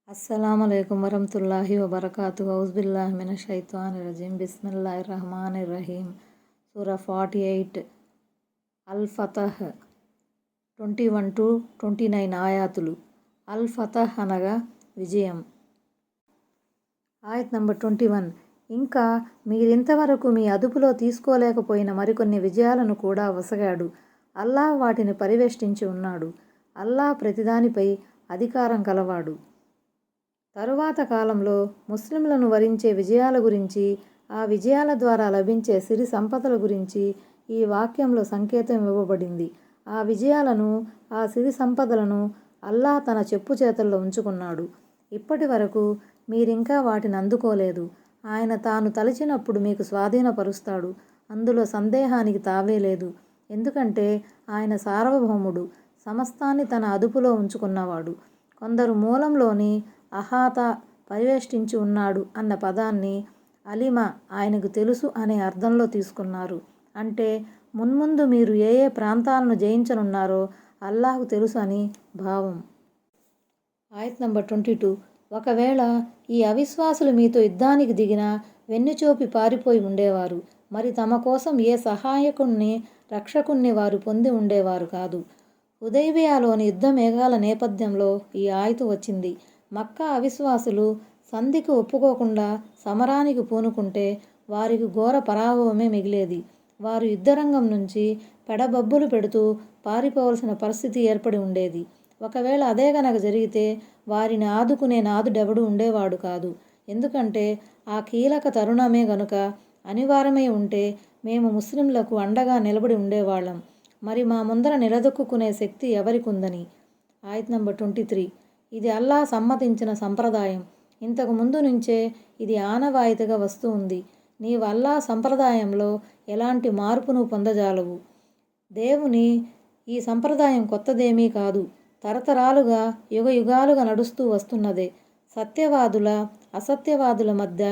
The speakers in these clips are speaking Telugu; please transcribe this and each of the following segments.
అస్సలాముఅలైకుం వరహ్మతుల్లాహి వబరకాతుహు ఔజుబిల్లాహి మినశ్శైతానిర్రజీం బిస్మిల్లాహిర్రహమానిర్రహీం సూరా 48 అల్ ఫతహ్ 21-29 ఆయాతులు. అల్ ఫతహ్ అనగా విజయం. ఆయత్ నంబర్ 21. ఇంకా మీరింతవరకు మీ అదుపులో తీసుకోలేకపోయిన మరికొన్ని విజయాలను కూడా వసగాడు. అల్లాహ్ వాటిని పరివేష్టించి ఉన్నాడు. అల్లాహ్ ప్రతిదానిపై అధికారం కలవాడు. తరువాత కాలంలో ముస్లింలను వరించే విజయాల గురించి, ఆ విజయాల ద్వారా లభించే సిరి సంపదల గురించి ఈ వాక్యంలో సంకేతం ఇవ్వబడింది. ఆ విజయాలను, ఆ సిరి సంపదలను అల్లాహ్ తన చెప్పు చేతల్లో ఉంచుకున్నాడు. ఇప్పటి వరకు మీరింకా వాటిని అందుకోలేదు. ఆయన తాను తలచినప్పుడు మీకు స్వాధీనపరుస్తాడు. అందులో సందేహానికి తావే లేదు. ఎందుకంటే ఆయన సార్వభౌముడు, సమస్తాన్ని తన అదుపులో ఉంచుకున్నవాడు. కొందరు మూలంలోని అహాత పరివేష్టించి ఉన్నాడు అన్న పదాన్ని అలిమ ఆయనకు తెలుసు అనే అర్థంలో తీసుకున్నారు. అంటే మున్ముందు మీరు ఏ ఏ ప్రాంతాలను జయించనున్నారో అల్లాహ్కు తెలుసు అని భావం. ఆయత్ నంబర్ 22. ఒకవేళ ఈ అవిశ్వాసులు మీతో యుద్ధానికి దిగినా వెన్నుచూపి పారిపోయి ఉండేవారు. మరి తమ కోసం ఏ సహాయకుణ్ణి, రక్షకుణ్ణి వారు పొంది ఉండేవారు కాదు. హుదైబియాలోని యుద్ధ మేఘాల నేపథ్యంలో ఈ ఆయతు వచ్చింది. మక్కా అవిశ్వాసులు సంధికి ఒప్పుకోకుండా సమరానికి పూనుకుంటే వారికి ఘోర పరాభవమే మిగిలేది. వారు యుద్ధరంగం నుంచి పెడబబ్బులు పెడుతూ పారిపోవలసిన పరిస్థితి ఏర్పడి ఉండేది. ఒకవేళ అదే గనక జరిగితే వారిని ఆదుకునే నాథుడెవడూ ఉండేవాడు కాదు. ఎందుకంటే ఆ కీలక తరుణమే గనుక అనివార్యమై ఉంటే మేము ముస్లింలకు అండగా నిలబడి ఉండేవాళ్ళం. మరి మా ముందర నిలదొక్కునే శక్తి ఎవరికుందని. ఆయత్ నంబర్ 23. ఇది అల్లాహ్ సమ్మతించిన సంప్రదాయం. ఇంతకు ముందు నుంచే ఇది ఆనవాయితీగా వస్తూ ఉంది. నీవు అల్లాహ్ సంప్రదాయంలో ఎలాంటి మార్పును పొందజాలవు. దేవుని ఈ సంప్రదాయం కొత్తదేమీ కాదు. తరతరాలుగా యుగయుగాలుగా నడుస్తూ వస్తున్నదే. సత్యవాదుల, అసత్యవాదుల మధ్య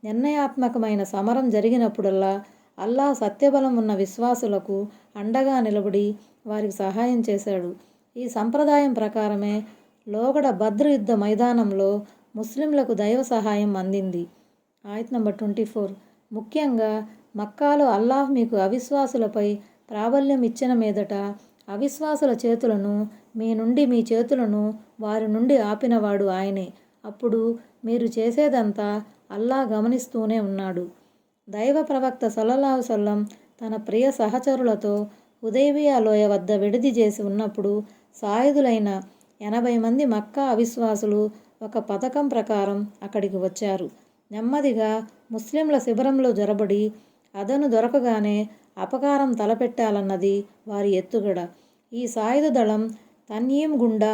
నిర్ణయాత్మకమైన సమరం జరిగినప్పుడల్లా అల్లాహ్ సత్యబలం ఉన్న విశ్వాసులకు అండగా నిలబడి వారికి సహాయం చేశాడు. ఈ సంప్రదాయం ప్రకారమే లోగడ బద్ర్ యుద్ధ మైదానంలో ముస్లింలకు దైవ సహాయం అందింది. ఆయత్ నంబర్ 24. ముఖ్యంగా మక్కాలో అల్లాహ్ మీకు అవిశ్వాసులపై ప్రాబల్యం ఇచ్చిన మీదట అవిశ్వాసుల చేతులను మీ నుండి, మీ చేతులను వారి నుండి ఆపినవాడు ఆయనే. అప్పుడు మీరు చేసేదంతా అల్లాహ్ గమనిస్తూనే ఉన్నాడు. దైవ ప్రవక్త సల్లల్లాహు సల్లం తన ప్రియ సహచరులతో హుదైబియా లోయ వద్ద విడిది చేసి ఉన్నప్పుడు సాయుధులైన 80 మంది మక్కా అవిశ్వాసులు ఒక పథకం ప్రకారం అక్కడికి వచ్చారు. నెమ్మదిగా ముస్లింల శిబిరంలో జొరబడి అదను దొరకగానే అపకారం తలపెట్టాలన్నది వారి ఎత్తుగడ. ఈ సాయుధ దళం తన్యీం గుండా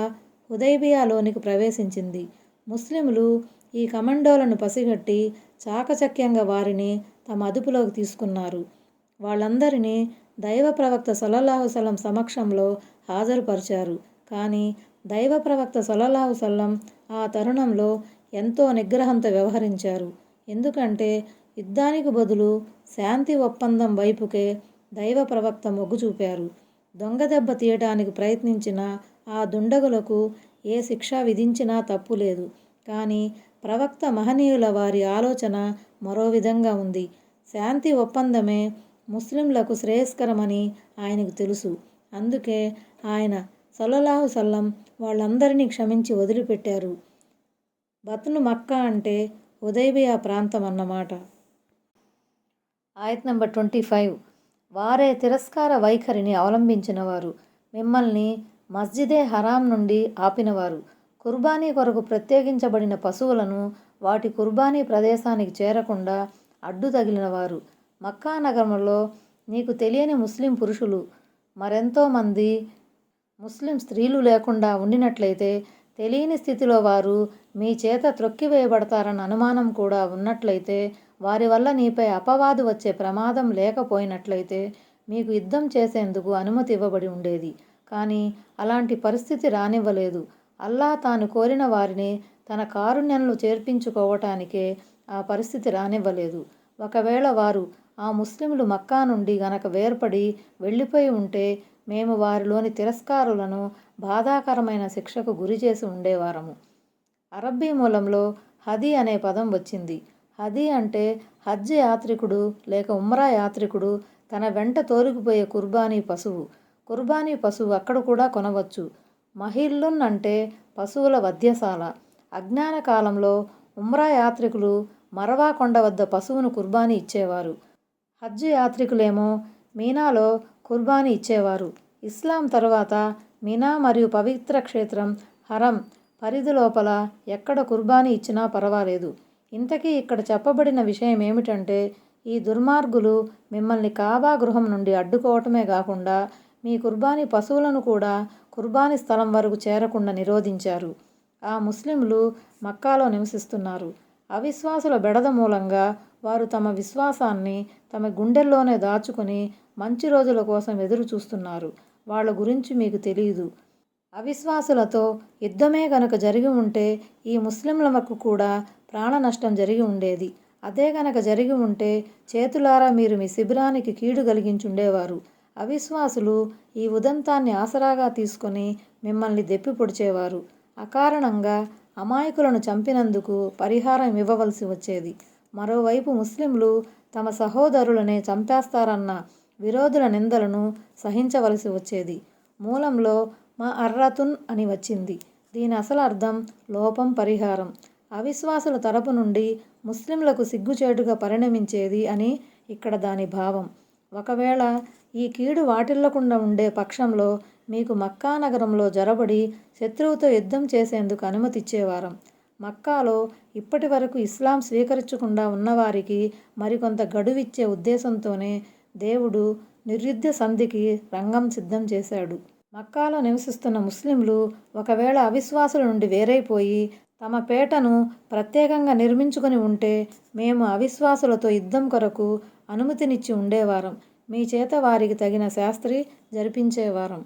హుదైబియాలోనికి ప్రవేశించింది. ముస్లింలు ఈ కమాండోలను పసిగట్టి చాకచక్యంగా వారిని తమ అదుపులోకి తీసుకున్నారు. వాళ్ళందరినీ దైవ ప్రవక్త సల్లల్లాహు సల్లం సమక్షంలో హాజరుపరిచారు. కానీ దైవ ప్రవక్త సల్లల్లాహు సల్లం ఆ తరుణంలో ఎంతో నిగ్రహంతో వ్యవహరించారు. ఎందుకంటే యుద్ధానికి బదులు శాంతి ఒప్పందం వైపుకే దైవ ప్రవక్త మొగ్గు చూపారు. దొంగ దెబ్బ తీయటానికి ప్రయత్నించిన ఆ దుండగులకు ఏ శిక్ష విధించినా తప్పులేదు. కానీ ప్రవక్త మహనీయుల వారి ఆలోచన మరో విధంగా ఉంది. శాంతి ఒప్పందమే ముస్లింలకు శ్రేయస్కరమని ఆయనకు తెలుసు. అందుకే ఆయన సల్లల్లాహు సల్లం వాళ్ళందరినీ క్షమించి వదిలిపెట్టారు. బత్ను మక్కా అంటే హుదైబియా ప్రాంతం అన్నమాట. ఆయత్ నంబర్ 25. వారే తిరస్కార వైఖరిని అవలంబించినవారు, మిమ్మల్ని మస్జిదే హరాం నుండి ఆపినవారు, కుర్బానీ కొరకు ప్రత్యేకించబడిన పశువులను వాటి కుర్బానీ ప్రదేశానికి చేరకుండా అడ్డు తగిలినవారు. మక్కా నగరంలో నీకు తెలియని ముస్లిం పురుషులు మరెంతోమంది ముస్లిం స్త్రీలు లేకుండా ఉండినట్లయితే తెలియని స్థితిలో వారు మీ చేత త్రొక్కివేయబడతారన్న అనుమానం కూడా ఉన్నట్లయితే, వారి వల్ల నీపై అపవాదు వచ్చే ప్రమాదం లేకపోయినట్లయితే మీకు యుద్ధం చేసేందుకు అనుమతి ఇవ్వబడి ఉండేది. కానీ అలాంటి పరిస్థితి రానివ్వలేదు. అల్లాహ్ తాను కోరిన వారిని తన కారుణ్యంలో చేర్పించుకోవటానికే ఆ పరిస్థితి రానివ్వలేదు. ఒకవేళ వారు, ఆ ముస్లింలు మక్కా నుండి గనక వేర్పడి వెళ్ళిపోయి ఉంటే మేము వారిలోని తిరస్కారులను బాధాకరమైన శిక్షకు గురిచేసి ఉండేవారము. అరబ్బీ మూలంలో హదీ అనే పదం వచ్చింది. హదీ అంటే హజ్ యాత్రికుడు లేక ఉమ్రా యాత్రికుడు తన వెంట తోలుకుపోయే కుర్బానీ పశువు. కుర్బానీ పశువు అక్కడ కూడా కొనవచ్చు. మహిల్లున్ అంటే పశువుల వధ్యశాల. అజ్ఞాన కాలంలో ఉమ్రా యాత్రికులు మరవా కొండ వద్ద పశువును కుర్బానీ ఇచ్చేవారు. హజ్ యాత్రికులేమో మీనాలో కుర్బానీ ఇచ్చేవారు. ఇస్లాం తరువాత మినా మరియు పవిత్ర క్షేత్రం హరం పరిధి లోపల ఎక్కడ కుర్బానీ ఇచ్చినా పర్వాలేదు. ఇంతకీ ఇక్కడ చెప్పబడిన విషయం ఏమిటంటే, ఈ దుర్మార్గులు మిమ్మల్ని కాబా గృహం నుండి అడ్డుకోవటమే కాకుండా మీ కుర్బానీ పశువులను కూడా కుర్బానీ స్థలం వరకు చేరకుండా నిరోధించారు. ఆ ముస్లింలు మక్కాలో నివసిస్తున్నారు. అవిశ్వాసుల బెడద మూలంగా వారు తమ విశ్వాసాన్ని తమ గుండెల్లోనే దాచుకొని మంచి రోజుల కోసం ఎదురు చూస్తున్నారు. వాళ్ళ గురించి మీకు తెలీదు. అవిశ్వాసులతో యుద్ధమే గనక జరిగి ఉంటే ఈ ముస్లింలకు కూడా ప్రాణ నష్టం జరిగి ఉండేది. అదే గనక జరిగి ఉంటే చేతులారా మీరు మీ శిబిరానికి కీడు కలిగించుండేవారు. అవిశ్వాసులు ఈ ఉదంతాన్ని ఆసరాగా తీసుకొని మిమ్మల్ని దెప్పి పొడిచేవారు. అకారణంగా అమాయకులను చంపినందుకు పరిహారం ఇవ్వవలసి వచ్చేది. మరోవైపు ముస్లింలు తమ సహోదరులనే చంపేస్తారన్న విరోధుల నిందలను సహించవలసి వచ్చేది. మూలంలో మా అర్రతున్ అని వచ్చింది. దీని అసలు అర్థం లోపం పరిహారం. అవిశ్వాసుల తరపు నుండి ముస్లింలకు సిగ్గుచేటుగా పరిణమించేది అని ఇక్కడ దాని భావం. ఒకవేళ ఈ కీడు వాటిల్లకుండా ఉండే పక్షంలో మీకు మక్కా నగరంలో జొరబడి శత్రువుతో యుద్ధం చేసేందుకు అనుమతిచ్చేవారం. మక్కాలో ఇప్పటి వరకు ఇస్లాం స్వీకరించకుండా ఉన్నవారికి మరికొంత గడువిచ్చే ఉద్దేశంతోనే దేవుడు నిర్యుద్ధ సంధికి రంగం సిద్ధం చేశాడు. మక్కాలో నివసిస్తున్న ముస్లింలు ఒకవేళ అవిశ్వాసుల నుండి వేరైపోయి తమ పేటను ప్రత్యేకంగా నిర్మించుకొని ఉంటే మేము అవిశ్వాసులతో యుద్ధం కొరకు అనుమతినిచ్చి ఉండేవారం. మీ చేత వారికి తగిన శాస్త్రి జరిపించేవారం.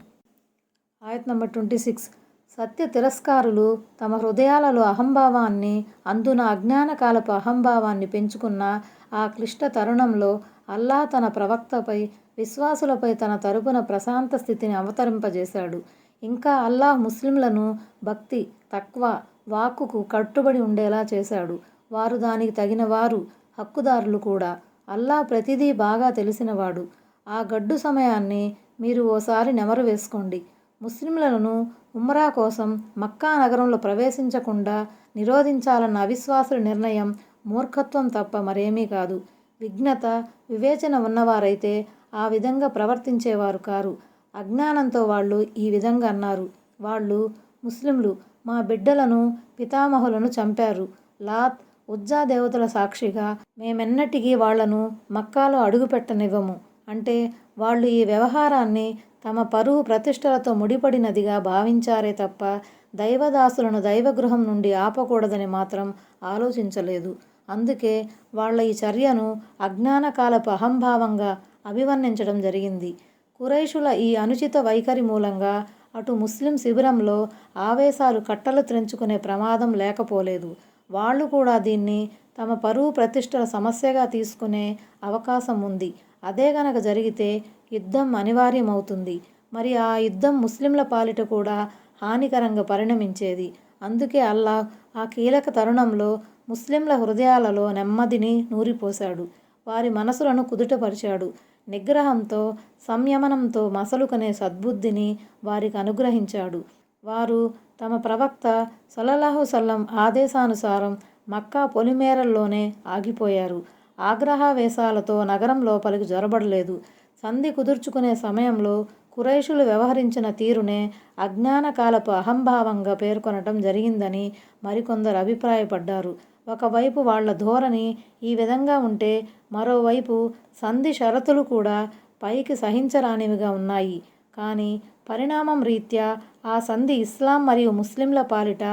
ఆయత్ నంబర్ 26. సత్య తిరస్కారులు తమ హృదయాలలో అహంభావాన్ని, అందున అజ్ఞాన కాలపు అహంభావాన్ని పెంచుకున్న ఆ క్లిష్ట తరుణంలో అల్లా తన ప్రవక్తపై విశ్వాసులపై తన తరపున ప్రశాంత స్థితిని అవతరింపజేశాడు. ఇంకా అల్లాహ్ ముస్లింలను భక్తి, తక్వా, వాక్కుకు కట్టుబడి ఉండేలా చేశాడు. వారు దానికి తగిన వారు, హక్కుదారులు కూడా. అల్లాహ్ ప్రతిదీ బాగా తెలిసినవాడు. ఆ గడ్డు సమయాన్ని మీరు ఓసారి నెమరు వేసుకోండి. ముస్లింలను ఉమ్రా కోసం మక్కా నగరంలో ప్రవేశించకుండా నిరోధించాలన్న అవిశ్వాసుల నిర్ణయం మూర్ఖత్వం తప్ప మరేమీ కాదు. విజ్ఞత, వివేచన ఉన్నవారైతే ఆ విధంగా ప్రవర్తించేవారు కారు. అజ్ఞానంతో వాళ్ళు ఈ విధంగా అన్నారు. వాళ్ళు ముస్లింలు మా బిడ్డలను, పితామహులను చంపారు. లాత్, ఉజ్జా దేవతల సాక్షిగా మేమెన్నటికీ వాళ్లను మక్కాలో అడుగుపెట్టనివ్వము. అంటే వాళ్ళు ఈ వ్యవహారాన్ని తమ పరువు ప్రతిష్టలతో ముడిపడినదిగా భావించారే తప్ప దైవదాసులను దైవగృహం నుండి ఆపకూడదని మాత్రం ఆలోచించలేదు. అందుకే వాళ్ళ ఈ చర్యను అజ్ఞానకాలపు అహంభావంగా అభివర్ణించడం జరిగింది. కురైషుల ఈ అనుచిత వైఖరి మూలంగా అటు ముస్లిం శిబిరంలో ఆవేశాలు కట్టలు త్రెంచుకునే ప్రమాదం లేకపోలేదు. వాళ్ళు కూడా దీన్ని తమ పరువు ప్రతిష్టల సమస్యగా తీసుకునే అవకాశం ఉంది. అదే గనక జరిగితే యుద్ధం అనివార్యమవుతుంది. మరి ఆ యుద్ధం ముస్లింల పాలిట కూడా హానికరంగా పరిణమించేది. అందుకే అల్లాహ్ ఆ కీలక తరుణంలో ముస్లింల హృదయాలలో నెమ్మదిని నూరిపోశాడు. వారి మనసులను కుదుటపరిచాడు. నిగ్రహంతో, సంయమనంతో మసలుకనే సద్బుద్ధిని వారికి అనుగ్రహించాడు. వారు తమ ప్రవక్త సల్లల్లాహు సల్లం ఆదేశానుసారం మక్కా పొలిమేరల్లోనే ఆగిపోయారు. ఆగ్రహావేశాలతో నగరం లోపలికి జొరబడలేదు. సంధి కుదుర్చుకునే సమయంలో కురైషులు వ్యవహరించిన తీరునే అజ్ఞాన కాలపు అహంభావంగా పేర్కొనటం జరిగిందని మరికొందరు అభిప్రాయపడ్డారు. ఒకవైపు వాళ్ల ధోరణి ఈ విధంగా ఉంటే మరోవైపు సంధి షరతులు కూడా పైకి సహించరానివిగా ఉన్నాయి. కానీ పరిణామం రీత్యా ఆ సంధి ఇస్లాం మరియు ముస్లింల పాలిట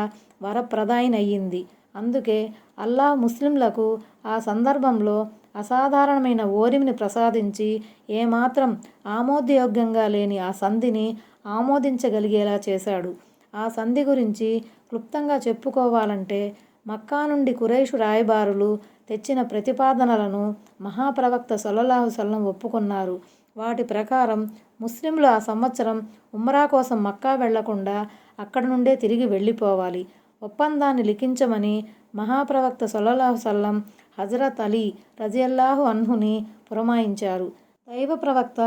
వరప్రదాయినయ్యింది. అందుకే అల్లాహ్ ముస్లింలకు ఆ సందర్భంలో అసాధారణమైన ఓరిమిని ప్రసాదించి ఏమాత్రం ఆమోదయోగ్యంగా లేని ఆ సంధిని ఆమోదించగలిగేలా చేశాడు. ఆ సంధి గురించి క్లుప్తంగా చెప్పుకోవాలంటే మక్కా నుండి కురైషు రాయబారులు తెచ్చిన ప్రతిపాదనలను మహాప్రవక్త సల్లల్లాహు సల్లం ఒప్పుకున్నారు. వాటి ప్రకారం ముస్లింలు ఆ సంవత్సరం ఉమ్రా కోసం మక్కా వెళ్లకుండా అక్కడి నుండే తిరిగి వెళ్ళిపోవాలి. ఒప్పందాన్ని లిఖించమని మహాప్రవక్త సల్లల్లాహు సల్లం హజరత్ అలీ రజియల్లాహు అన్హుని పురమాయించారు. దైవ ప్రవక్త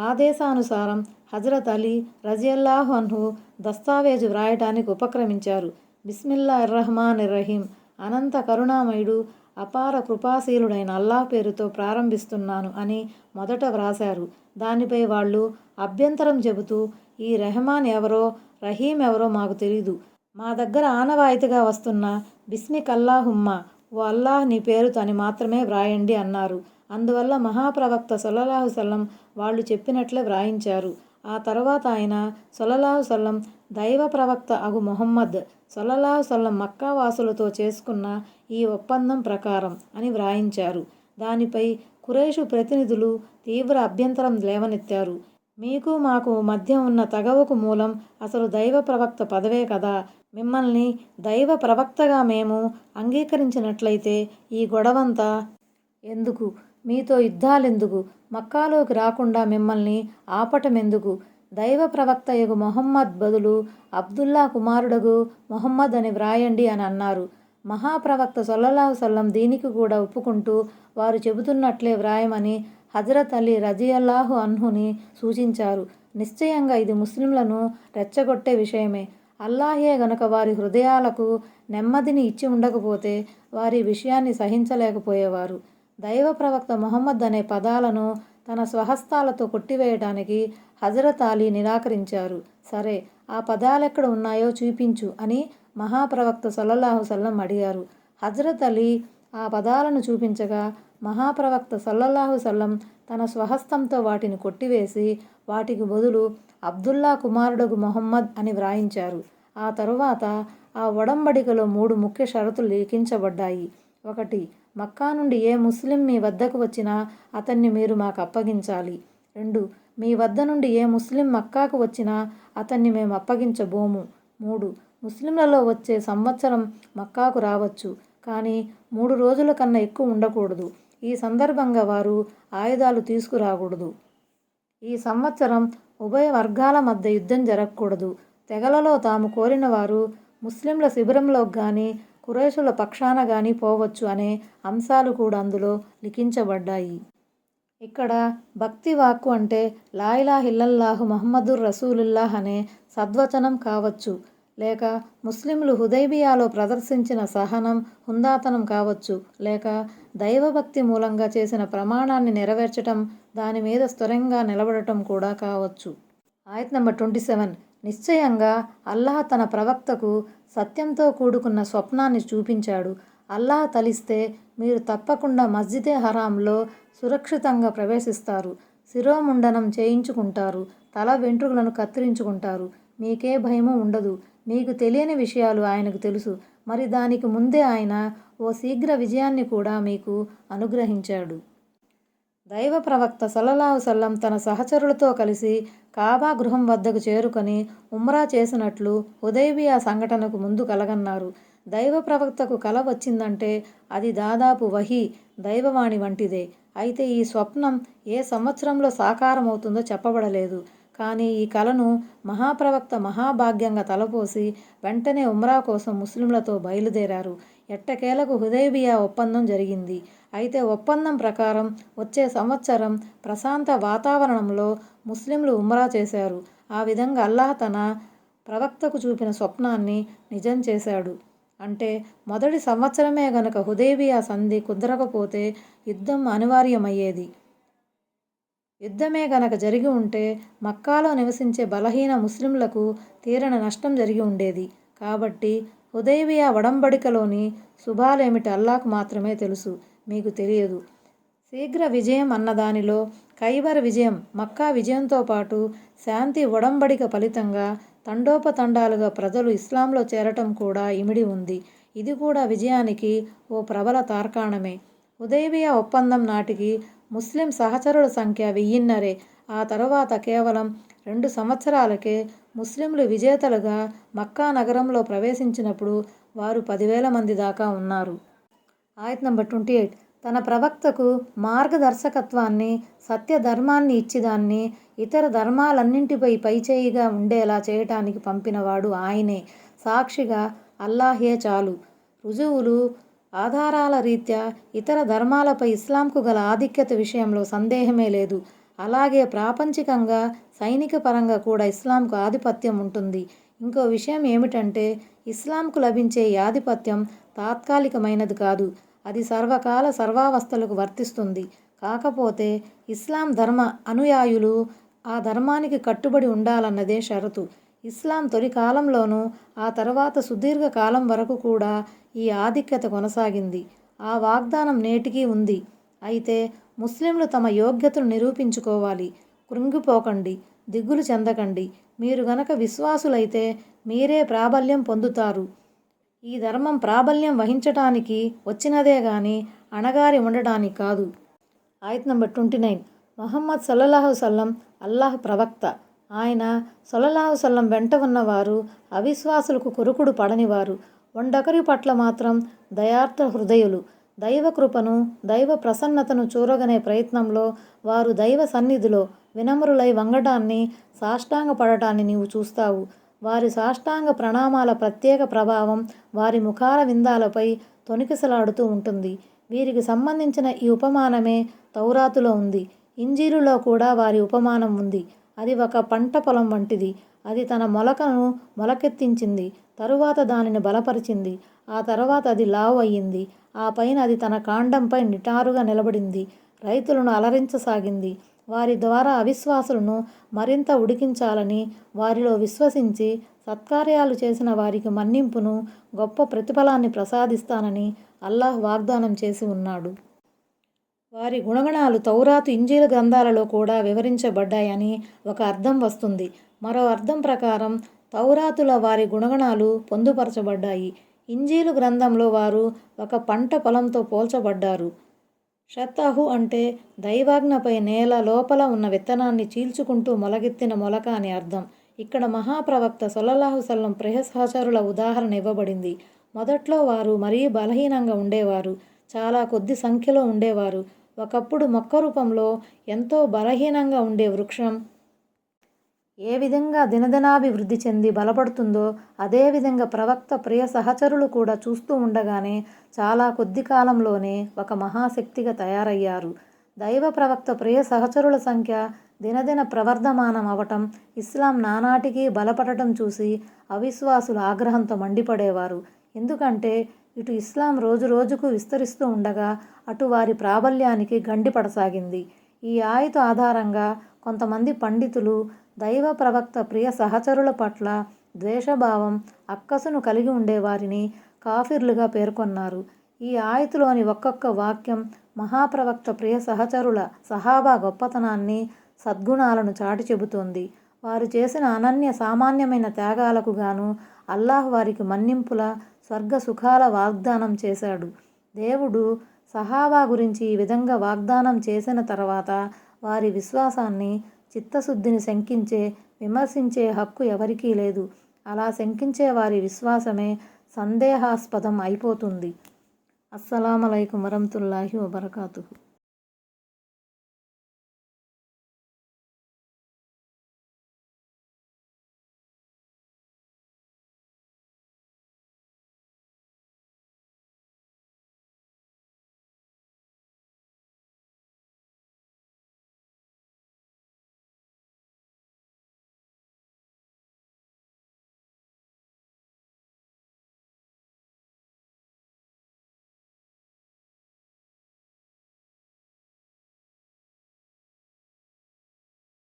ఆదేశానుసారం హజరత్ అలీ రజియల్లాహు అన్హు దస్తావేజు వ్రాయటానికి ఉపక్రమించారు. బిస్మిల్లాహిర్రహ్మానిర్రహీం, అనంత కరుణామయుడు అపార కృపాశీలుడైన అల్లాహ్ పేరుతో ప్రారంభిస్తున్నాను అని మొదట వ్రాశారు. దానిపై వాళ్ళు అభ్యంతరం చెబుతూ, ఈ రెహమాన్ ఎవరో రహీం ఎవరో మాకు తెలీదు. మా దగ్గర ఆనవాయితీగా వస్తున్న బిస్మిక్ అల్లాహుమ్మా, ఓ అల్లాహ్ నీ పేరుతో అని మాత్రమే వ్రాయండి అన్నారు. అందువల్ల మహాప్రవక్త సల్లల్లాహు సల్లం వాళ్ళు చెప్పినట్లే వ్రాయించారు. ఆ తర్వాత ఆయన సల్లల్లాహు సల్లం దైవ ప్రవక్త అగు మొహమ్మద్ సల్లల్లాహు సల్లం మక్కా వాసులతో చేసుకున్న ఈ ఒప్పందం ప్రకారం అని వ్రాయించారు. దానిపై ఖురైషు ప్రతినిధులు తీవ్ర అభ్యంతరం లేవనెత్తారు. మీకు మాకు మధ్య ఉన్న తగవుకు మూలం అసలు దైవ ప్రవక్త పదవే కదా. మిమ్మల్ని దైవ ప్రవక్తగా మేము అంగీకరించినట్లయితే ఈ గొడవంతా ఎందుకు? మీతో యుద్ధాలెందుకు? మక్కాలోకి రాకుండా మిమ్మల్ని ఆపటమెందుకు? దైవ ప్రవక్తయగు మొహమ్మద్ బదులు అబ్దుల్లా కుమారుడగు మొహమ్మద్ అని వ్రాయండి అని అన్నారు. మహాప్రవక్త సల్లల్లాహు సల్లం దీనికి కూడా ఒప్పుకుంటూ వారు చెబుతున్నట్లే వ్రాయమని హజరత్ అలీ రజియల్లాహు అన్హుని సూచించారు. నిశ్చయంగా ఇది ముస్లింలను రెచ్చగొట్టే విషయమే. అల్లాహే గనుక వారి హృదయాలకు నెమ్మదిని ఇచ్చి ఉండకపోతే వారి విషయాన్ని సహించలేకపోయేవారు. దైవ ప్రవక్త మొహమ్మద్ అనే పదాలను తన స్వహస్తాలతో కొట్టివేయటానికి హజరత్ అలీ నిరాకరించారు. సరే, ఆ పదాలెక్కడ ఉన్నాయో చూపించు అని మహాప్రవక్త సల్లల్లాహు సల్లం అడిగారు. హజరత్ అలీ ఆ పదాలను చూపించగా మహాప్రవక్త సల్లల్లాహు సల్లం తన స్వహస్తంతో వాటిని కొట్టివేసి వాటికి బదులు అబ్దుల్లా కుమారుడగు మొహమ్మద్ అని వ్రాయించారు. ఆ తరువాత ఆ ఒడంబడికలో 3 ముఖ్య షరతులు లిఖించబడ్డాయి. 1. మక్కా నుండి ఏ ముస్లిం మీ వద్దకు వచ్చినా అతన్ని మీరు మాకు అప్పగించాలి. 2. మీ వద్ద నుండి ఏ ముస్లిం మక్కాకు వచ్చినా అతన్ని మేము అప్పగించబోము. 3. ముస్లింలలో వచ్చే సంవత్సరం మక్కాకు రావచ్చు, కానీ 3 రోజుల కన్నా ఎక్కువ ఉండకూడదు. ఈ సందర్భంగా వారు ఆయుధాలు తీసుకురాకూడదు. ఈ సంవత్సరం ఉభయ వర్గాల మధ్య యుద్ధం జరగకూడదు. తెగలలో తాము కోరిన వారు ముస్లింల శిబిరంలోకి కానీ ఖురైషుల పక్షాన కానీ పోవచ్చు అనే అంశాలు కూడా అందులో లిఖించబడ్డాయి. ఇక్కడ భక్తి వాక్కు అంటే లా ఇలాహ ఇల్లల్లాహు ముహమ్మదుర్ రసూలుల్లాహ్ అనే సద్వచనం కావచ్చు, లేక ముస్లింలు హుదైబియాలో ప్రదర్శించిన సహనం, హుందాతనం కావచ్చు, లేక దైవభక్తి మూలంగా చేసిన ప్రమాణాన్ని నెరవేర్చటం, దాని మీద స్థిరంగా నిలబడటం కూడా కావచ్చు. ఆయత్ నంబర్ 27. నిశ్చయంగా అల్లాహ్ తన ప్రవక్తకు సత్యంతో కూడుకున్న స్వప్నాన్ని చూపించాడు. అల్లాహ్ తలిస్తే మీరు తప్పకుండా మస్జిదే హరాంలో సురక్షితంగా ప్రవేశిస్తారు. శిరోముండనం చేయించుకుంటారు. తల వెంట్రుకలను కత్తిరించుకుంటారు. మీకే భయము ఉండదు. మీకు తెలియని విషయాలు ఆయనకు తెలుసు. మరి దానికి ముందే ఆయన ఓ శీఘ్ర విజయాన్ని కూడా మీకు అనుగ్రహించాడు. దైవ ప్రవక్త సల్లల్లాహు సల్లం తన సహచరులతో కలిసి కాబా గృహం వద్దకు చేరుకొని ఉమ్రా చేసినట్లు హుదైబియా సంఘటనకు ముందు కలగన్నారు. దైవ ప్రవక్తకు కల వచ్చిందంటే అది దాదాపు వహీ, దైవవాణి వంటిదే. అయితే ఈ స్వప్నం ఏ సంవత్సరంలో సాకారమవుతుందో చెప్పబడలేదు. కానీ ఈ కలను మహాప్రవక్త మహాభాగ్యంగా తలపోసి వెంటనే ఉమ్రా కోసం ముస్లింలతో బయలుదేరారు. ఎట్టకేలకు హుదైబియా ఒప్పందం జరిగింది. అయితే ఒప్పందం ప్రకారం వచ్చే సంవత్సరం ప్రశాంత వాతావరణంలో ముస్లింలు ఉమ్రా చేశారు. ఆ విధంగా అల్లాహ్ తన ప్రవక్తకు చూపిన స్వప్నాన్ని నిజం చేశాడు. అంటే మొదటి సంవత్సరమే గనక హుదైబియా సంధి కుదరకపోతే యుద్ధం అనివార్యమయ్యేది. యుద్ధమే గనక జరిగి ఉంటే మక్కాలో నివసించే బలహీన ముస్లింలకు తీరని నష్టం జరిగి ఉండేది. కాబట్టి హుదైబియా ఒడంబడికలోని శుభాలేమిటి అల్లాహ్కు మాత్రమే తెలుసు, మీకు తెలియదు. శీఘ్ర విజయం అన్నదానిలో ఖైబర్ విజయం, మక్కా విజయంతో పాటు శాంతి ఒడంబడిక ఫలితంగా తండోపతండాలుగా ప్రజలు ఇస్లాంలో చేరటం కూడా ఇమిడి ఉంది. ఇది కూడా విజయానికి ఓ ప్రబల తార్కాణమే. హుదైబియా ఒప్పందం నాటికి ముస్లిం సహచరుల సంఖ్య 1000. ఆ తరువాత కేవలం 2 సంవత్సరాలకే ముస్లింలు విజేతలుగా మక్కా నగరంలో ప్రవేశించినప్పుడు వారు 10,000 మంది దాకా ఉన్నారు. ఆయత్ నంబర్ 28. తన ప్రవక్తకు మార్గదర్శకత్వాన్ని, సత్యధర్మాన్ని ఇచ్చి దాన్ని ఇతర ధర్మాలన్నింటిపై పైచేయిగా ఉండేలా చేయటానికి పంపినవాడు ఆయనే. సాక్షిగా అల్లాహే చాలు. రుజువులు, ఆధారాల రీత్యా ఇతర ధర్మాలపై ఇస్లాంకు గల ఆధిక్యత విషయంలో సందేహమే లేదు. అలాగే ప్రాపంచికంగా, సైనిక పరంగా కూడా ఇస్లాంకు ఆధిపత్యం ఉంటుంది. ఇంకో విషయం ఏమిటంటే ఇస్లాంకు లభించే ఈ ఆధిపత్యం తాత్కాలికమైనది కాదు. అది సర్వకాల సర్వావస్థలకు వర్తిస్తుంది. కాకపోతే ఇస్లాం ధర్మ అనుయాయులు ఆ ధర్మానికి కట్టుబడి ఉండాలన్నదే షరతు. ఇస్లాం తొలి కాలంలోనూ ఆ తర్వాత సుదీర్ఘ కాలం వరకు కూడా ఈ ఆధిక్యత కొనసాగింది. ఆ వాగ్దానం నేటికీ ఉంది. అయితే ముస్లింలు తమ యోగ్యతను నిరూపించుకోవాలి. కృంగిపోకండి, దిగులు చెందకండి. మీరు గనక విశ్వాసులైతే మీరే ప్రాబల్యం పొందుతారు. ఈ ధర్మం ప్రాబల్యం వహించటానికి వచ్చినదే గాని అణగారి ఉండటానికి కాదు. ఆయత్ నంబర్ 29. ముహమ్మద్ సల్లల్లాహు సల్లం అల్లాహ్ ప్రవక్త. ఆయన సల్లల్లాహు సల్లం వెంట ఉన్నవారు అవిశ్వాసులకు కొరుకుడు పడనివారు. ఒండొకరి పట్ల మాత్రం దయార్థ హృదయులు. దైవ కృపను, దైవ ప్రసన్నతను చూరగనే ప్రయత్నంలో వారు దైవ సన్నిధిలో వినమ్రులై వంగటాన్ని, సాష్టాంగ పడటాన్ని నీవు చూస్తావు. వారి సాష్టాంగ ప్రణామాల ప్రత్యేక ప్రభావం వారి ముఖార విందాలపై తొణికిసలాడుతూ ఉంటుంది. వీరికి సంబంధించిన ఈ ఉపమానమే తౌరాతులో ఉంది. ఇంజీలులో కూడా వారి ఉపమానం ఉంది. అది ఒక పంట పొలం వంటిది. అది తన మొలకను మొలకెత్తించింది. తరువాత దానిని బలపరిచింది. ఆ తర్వాత అది లావు అయ్యింది. ఆ పైన అది తన కాండంపై నిటారుగా నిలబడింది. రైతులను అలరించసాగింది. వారి ద్వారా అవిశ్వాసులను మరింత ఉడికించాలని, వారిలో విశ్వసించి సత్కార్యాలు చేసిన వారికి మన్నింపును, గొప్ప ప్రతిఫలాన్ని ప్రసాదిస్తానని అల్లాహ్ వాగ్దానం చేసి ఉన్నాడు. వారి గుణగణాలు తౌరాతు, ఇంజీలు గ్రంథాలలో కూడా వివరించబడ్డాయని ఒక అర్థం వస్తుంది. మరో అర్థం ప్రకారం తౌరాతులో వారి గుణగణాలు పొందుపరచబడ్డాయి. ఇంజీలు గ్రంథంలో వారు ఒక పంట పొలంతో పోల్చబడ్డారు. షతహు అంటే దైవాజ్ఞపై నేల లోపల ఉన్న విత్తనాన్ని చీల్చుకుంటూ మొలకెత్తిన మొలక అని అర్థం. ఇక్కడ మహాప్రవక్త సల్లల్లాహు సల్లం ప్రియసహచరుల ఉదాహరణ ఇవ్వబడింది. మొదట్లో వారు మరీ బలహీనంగా ఉండేవారు. చాలా కొద్ది సంఖ్యలో ఉండేవారు. ఒకప్పుడు మొక్క రూపంలో ఎంతో బలహీనంగా ఉండే వృక్షం ఏ విధంగా దినదినాభివృద్ధి చెంది బలపడుతుందో అదేవిధంగా ప్రవక్త ప్రియ సహచరులు కూడా చూస్తూ ఉండగానే చాలా కొద్ది కాలంలోనే ఒక మహాశక్తిగా తయారయ్యారు. దైవ ప్రవక్త ప్రియ సహచరుల సంఖ్య దినదిన ప్రవర్ధమానం అవటం, ఇస్లాం నానాటికి బలపడటం చూసి అవిశ్వాసులు ఆగ్రహంతో మండిపడేవారు. ఎందుకంటే ఇటు ఇస్లాం రోజు రోజుకు విస్తరిస్తూ ఉండగా అటు వారి ప్రాబల్యానికి గండిపడసాగింది. ఈ ఆయతు ఆధారంగా కొంతమంది పండితులు దైవ ప్రవక్త ప్రియ సహచరుల పట్ల ద్వేషభావం, అక్కసును కలిగి ఉండేవారిని కాఫిర్లుగా పేర్కొన్నారు. ఈ ఆయతులోని ఒక్కొక్క వాక్యం మహాప్రవక్త ప్రియ సహచరుల సహాబా గొప్పతనాన్ని, సద్గుణాలను చాటి చెబుతోంది. వారు చేసిన అనన్య సామాన్యమైన త్యాగాలకు గాను అల్లాహ్ వారికి మన్నింపుల, స్వర్గ సుఖాల వాగ్దానం చేశాడు. దేవుడు సహాబా గురించి ఈ విధంగా వాగ్దానం చేసిన తర్వాత వారి విశ్వాసాన్ని, చిత్తశుద్ధిని శంకించే, విమర్శించే హక్కు ఎవరికీ లేదు. అలా శంకించే వారి విశ్వాసమే సందేహాస్పదం అయిపోతుంది. అస్సలాము అలైకుం వరహ్మతుల్లాహి వబరకాతుహు.